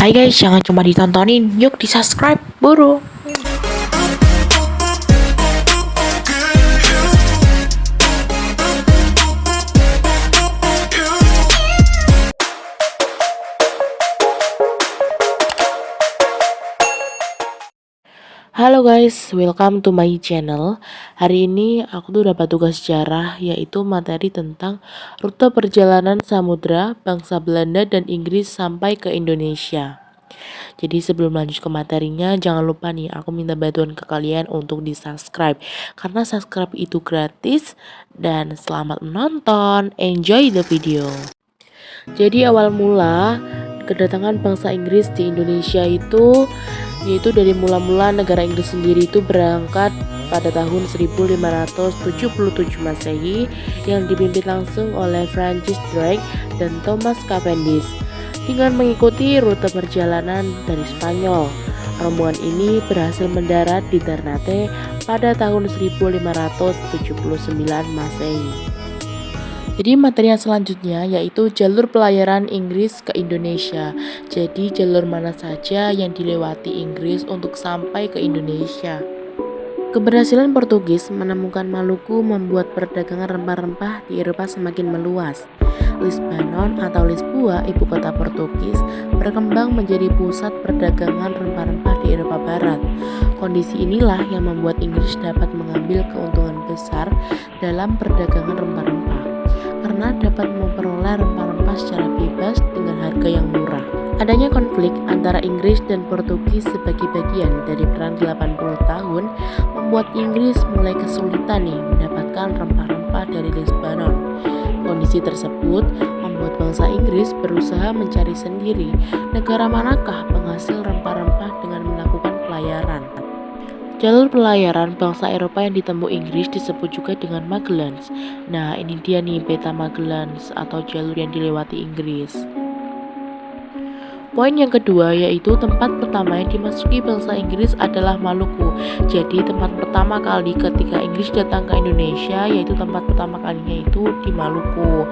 santai guys, jangan cuma ditontonin, yuk di subscribe, buru. Halo guys, welcome to my channel. Hari ini aku tuh dapat tugas sejarah, yaitu materi tentang rute perjalanan samudra bangsa Belanda dan Inggris sampai ke Indonesia. Jadi sebelum lanjut ke materinya, jangan lupa nih, aku minta bantuan ke kalian untuk di subscribe, karena subscribe itu gratis. Dan selamat menonton, enjoy the video. Jadi awal mula kedatangan bangsa Inggris di Indonesia itu yaitu dari mula-mula negara Inggris sendiri itu berangkat pada tahun 1577 Masehi yang dipimpin langsung oleh Francis Drake dan Thomas Cavendish dengan mengikuti rute perjalanan dari Spanyol. Rombongan ini berhasil mendarat di Ternate pada tahun 1579 Masehi. Jadi materi yang selanjutnya yaitu jalur pelayaran Inggris ke Indonesia. Jadi jalur mana saja yang dilewati Inggris untuk sampai ke Indonesia. Keberhasilan Portugis menemukan Maluku membuat perdagangan rempah-rempah di Eropa semakin meluas. Lisbon atau Lisboa, ibu kota Portugis, berkembang menjadi pusat perdagangan rempah-rempah di Eropa Barat. Kondisi inilah yang membuat Inggris dapat mengambil keuntungan besar dalam perdagangan rempah-rempah, karena dapat memperoleh rempah-rempah secara bebas dengan harga yang murah. Adanya konflik antara Inggris dan Portugis sebagai bagian dari perang 80 tahun membuat Inggris mulai kesulitan mendapatkan rempah-rempah dari Lisbon. Kondisi tersebut membuat bangsa Inggris berusaha mencari sendiri negara manakah penghasil rempah-rempah dengan melakukan pelayaran. Jalur pelayaran bangsa Eropa yang ditempuh Inggris disebut juga dengan Magellans. Nah, ini dia nih peta Magellans atau jalur yang dilewati Inggris. Poin yang kedua yaitu tempat pertama yang dimasuki bangsa Inggris adalah Maluku. Jadi tempat pertama kali ketika Inggris datang ke Indonesia yaitu tempat pertama kalinya itu di Maluku.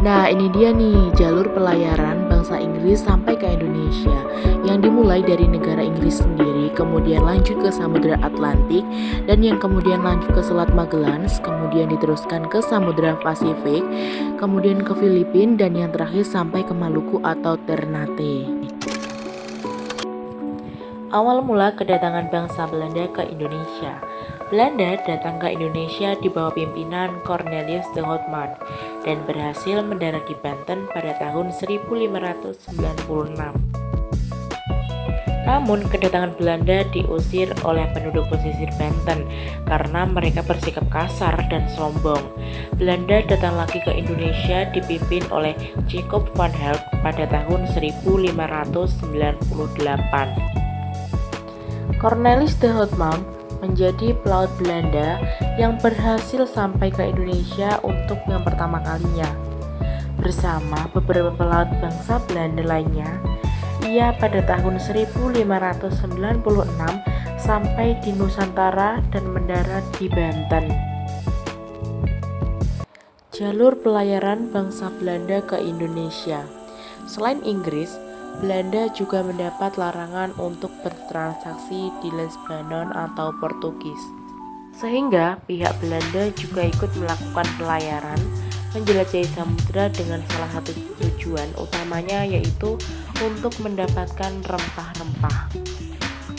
Nah, ini dia nih jalur pelayaran bangsa Inggris sampai ke Indonesia yang dimulai dari negara Inggris sendiri, kemudian lanjut ke Samudra Atlantik, dan yang kemudian lanjut ke Selat Magellans, kemudian diteruskan ke Samudra Pasifik, kemudian ke Filipina, dan yang terakhir sampai ke Maluku atau Ternate. Awal mula kedatangan bangsa Belanda ke Indonesia. Belanda datang ke Indonesia di bawah pimpinan Cornelis de Houtman dan berhasil mendarat di Banten pada tahun 1596. Namun kedatangan Belanda diusir oleh penduduk pesisir Banten karena mereka bersikap kasar dan sombong. Belanda datang lagi ke Indonesia dipimpin oleh Jacob van Helpt pada tahun 1598. Cornelis de Houtman menjadi pelaut Belanda yang berhasil sampai ke Indonesia untuk yang pertama kalinya. Bersama beberapa pelaut bangsa Belanda lainnya, ia pada tahun 1596 sampai di Nusantara dan mendarat di Banten. Jalur pelayaran bangsa Belanda ke Indonesia. Selain Inggris, Belanda juga mendapat larangan untuk bertransaksi di Lisbon atau Portugis. Sehingga pihak Belanda juga ikut melakukan pelayaran menjelajahi samudra dengan salah satu tujuan utamanya yaitu untuk mendapatkan rempah-rempah.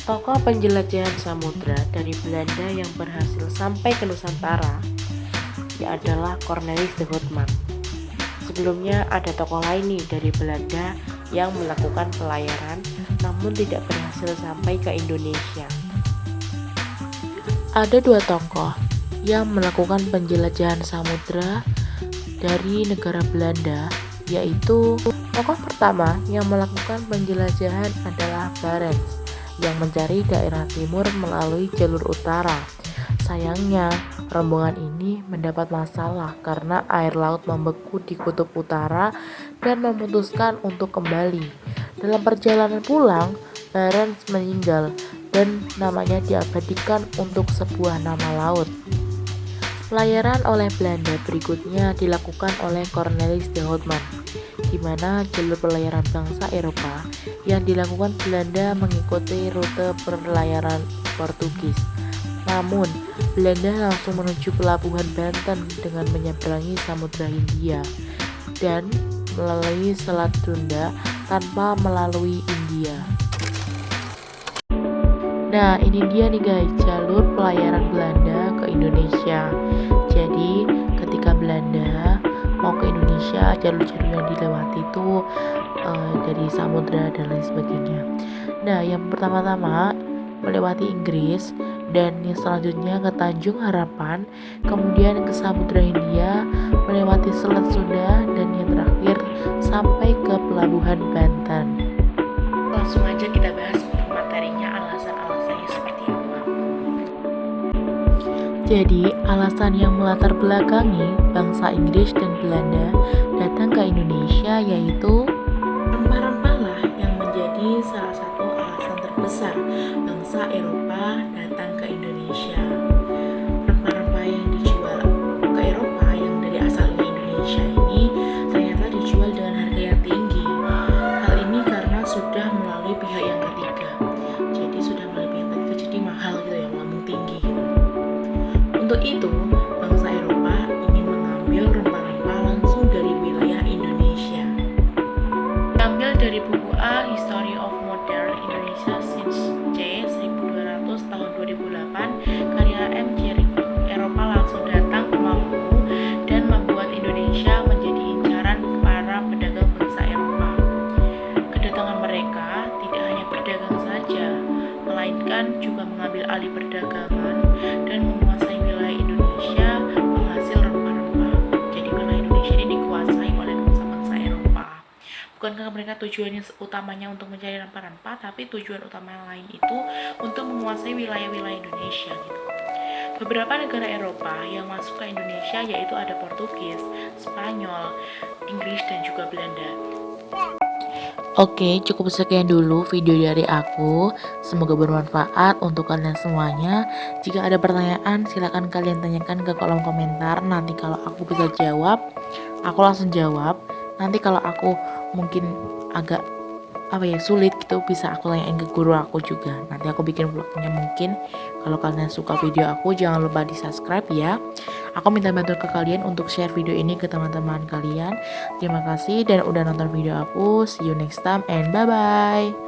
Tokoh penjelajahan samudra dari Belanda yang berhasil sampai ke Nusantara adalah Cornelis de Houtman. Sebelumnya ada tokoh lain nih dari Belanda yang melakukan pelayaran namun tidak berhasil sampai ke Indonesia. Ada dua tokoh yang melakukan penjelajahan samudra dari negara Belanda, yaitu tokoh pertama yang melakukan penjelajahan adalah Barents yang mencari daerah timur melalui jalur utara. Sayangnya, rombongan ini mendapat masalah karena air laut membeku di kutub utara dan memutuskan untuk kembali. Dalam perjalanan pulang, Barents meninggal dan namanya diabadikan untuk sebuah nama laut. Pelayaran oleh Belanda berikutnya dilakukan oleh Cornelis de Houtman. di mana jalur pelayaran bangsa Eropa yang dilakukan Belanda mengikuti rute pelayaran Portugis. Namun, Belanda langsung menuju pelabuhan Banten dengan menyeberangi Samudra Hindia dan melalui Selat Sunda tanpa melalui India. Nah, ini dia nih guys, jalur pelayaran Belanda ke Indonesia. Jadi, ketika Belanda mau ke Indonesia, jalur-jalur yang dilewati itu dari samudra dan lain sebagainya. Nah, yang pertama-tama melewati Inggris, dan yang selanjutnya ke Tanjung Harapan, kemudian ke Samudra Hindia, melewati Selat Sunda, dan yang terakhir sampai ke Pelabuhan Banten. Langsung aja kita bahas untuk materinya, alasan-alasannya seperti apa. Jadi, alasan yang melatar belakangi bangsa Inggris dan Belanda datang ke Indonesia yaitu rempah-rempah lah yang menjadi salah satu alasan terbesar bangsa Eropa datang ke Indonesia. Rempah-rempah yang dijual ke Eropa yang dari asalnya Indonesia ini ternyata dijual dengan harga yang tinggi. Hal ini karena sudah melalui pihak yang ketiga. Jadi sudah melalui pihak yang ketiga, jadi mahal gitu ya, melambung tinggi gitu. Untuk itu, bangsa Eropa ingin mengambil rempah-rempah langsung dari wilayah Indonesia. Diambil dari buku A, History of Modern Indonesia since C 1200 tahun 2008, karya M. J. Rifle. Eropa langsung datang ke Maluku dan membuat Indonesia menjadi incaran para pedagang bangsa Eropa. Kedatangan mereka tidak hanya berdagang saja, melainkan juga mengambil alih perdagangan dan menguasai wilayah Indonesia penghasil rempah-rempah. Jadi wilayah Indonesia ini dikuasai oleh bangsa-bangsa Eropa. Bukankah mereka tujuannya utamanya untuk mencari rempah-rempah, tapi tujuan utama yang lain itu untuk menguasai wilayah-wilayah Indonesia gitu. Beberapa negara Eropa yang masuk ke Indonesia yaitu ada Portugis, Spanyol, Inggris, dan juga Belanda. Oke, cukup sekian dulu video dari aku. Semoga bermanfaat untuk kalian semuanya. Jika ada pertanyaan, silakan kalian tanyakan ke kolom komentar. Nanti kalau aku bisa jawab, aku langsung jawab. Nanti kalau aku mungkin agak sulit gitu, bisa aku tanyain ke guru aku juga. Nanti aku bikin vlognya mungkin. Kalau kalian suka video aku, jangan lupa di subscribe ya. Aku minta bantuan ke kalian untuk share video ini ke teman-teman kalian. Terima kasih dan udah nonton video aku. See you next time and bye bye.